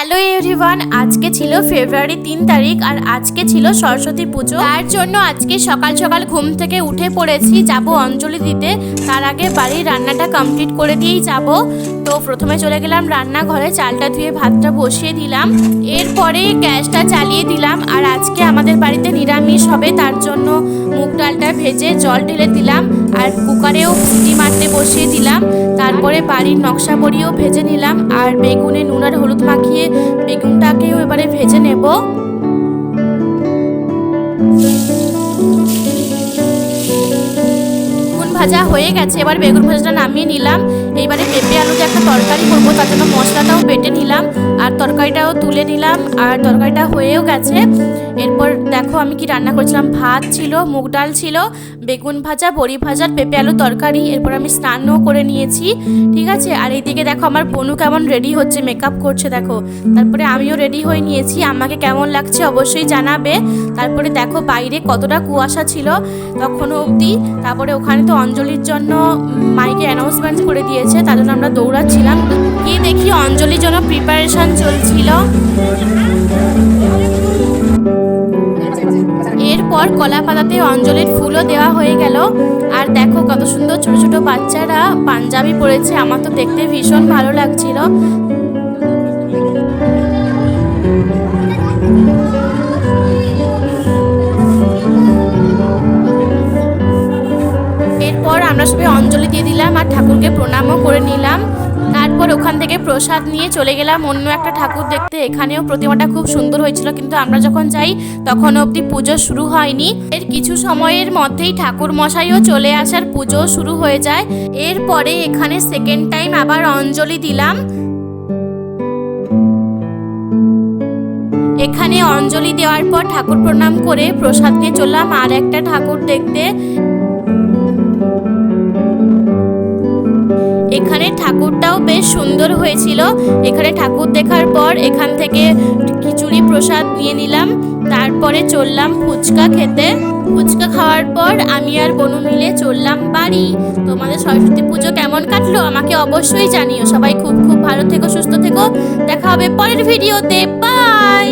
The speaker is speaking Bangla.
হ্যালো এভরিওয়ান, আজকে ছিল ফেব্রুয়ারি 3 তারিখ আর আজকে ছিল সরস্বতী পুজো। তার জন্য আজকে সকাল সকাল ঘুম থেকে উঠে পড়েছি, যাব অঞ্জলি দিতে। তার আগে বাড়ির রান্নাটা কমপ্লিট করে দিয়েই যাব। তো প্রথমে চলে গেলাম রান্নাঘরে, চালটা ধুয়ে ভাতটা বসিয়ে দিলাম, এরপরে গ্যাসটা চালিয়ে দিলাম। আর আজকে আমাদের বাড়িতে নিরামিষ হবে, তার জন্য মুগ ডালটা ভেজে জল ঢেলে দিলাম আর কুকারেও সিটি মারতে বসিয়ে দিলাম। তারপরে বাড়ির নকশা বড়িও ভেজে নিলাম আর বেগুনে নুন আর হলুদ মাখিয়ে বেগুনটাকেও এবারে ভেজে নেব। ভাজা হয়ে গেছে, এবার বেগুন ভাজাটা নামিয়ে নিলাম। এইবারে পেঁপে আলু দিয়ে একটা তরকারি করবো, তার জন্য মশলাটাও বেটে নিলাম আর তরকারিটাও তুলে নিলাম। আর তরকারিটা হয়েও গেছে। এরপর দেখো আমি কি রান্না করেছিলাম, ভাত ছিল, মুগ ডাল ছিল, বেগুন ভাজা, বড়ি ভাজার, পেঁপে আলু তরকারি। এরপর আমি স্নানও করে নিয়েছি, ঠিক আছে। আর এইদিকে দেখো আমার বোনু কেমন রেডি হচ্ছে, মেকআপ করছে দেখো। তারপরে আমিও রেডি হয়ে নিয়েছি, আমাকে কেমন লাগছে অবশ্যই জানাবে। তারপরে দেখো বাইরে কতটা কুয়াশা ছিল তখনও অবধি। তারপরে ওখানে তো অঞ্জলির জন্য মাইকে অ্যানাউন্সমেন্ট করে দিয়েছে, তার জন্য আমরা দৌড়াচ্ছিলাম। গিয়ে দেখি অঞ্জলির জন্য প্রিপারেশন চলছিল। এরপর কলা পাতাতে অঞ্জলির ফুলও দেওয়া হয়ে গেল। আর দেখো কত সুন্দর ছোট ছোট বাচ্চারা পাঞ্জাবি পরেছে, আমার তো দেখতে ভীষণ ভালো লাগছিল। এরপর আমরা সবাই অঞ্জলি দিয়ে দিলাম আর ঠাকুরকে প্রণামও করে নিলাম। তারপর ওখান থেকে প্রসাদ নিয়ে চলে গেলাম অন্য একটা ঠাকুর দেখতে। এখানেও প্রতিমাটা খুব সুন্দর হয়েছিল, কিন্তু আমরা যখন যাই তখন অবধি পুজো শুরু হয়নি। এর কিছু সময়ের মধ্যেই ঠাকুর মশাইও চলে আসার পুজো শুরু হয়ে যায়। এরপরে এখানে সেকেন্ড টাইম আবার অঞ্জলি দিলাম। এখানে অঞ্জলি দেওয়ার পর ঠাকুর প্রণাম করে প্রসাদ নিয়ে চললাম আর একটা ঠাকুর দেখতে। এখানে ঠাকুরটাও বেশ সুন্দর হয়েছিল। এখানে ঠাকুর দেখার পর এখান থেকে খিচুড়ি প্রসাদ নিয়ে নিলাম। তারপরে চললাম ফুচকা খেতে। ফুচকা খাওয়ার পর আমি আর বনু মিলে চললাম বাড়ি। তোমাদের সরস্বতী পুজো কেমন কাটলো আমাকে অবশ্যই জানিও। সবাই খুব খুব ভালো থেকো, সুস্থ থেকো। দেখা হবে পরের ভিডিওতে। বাই।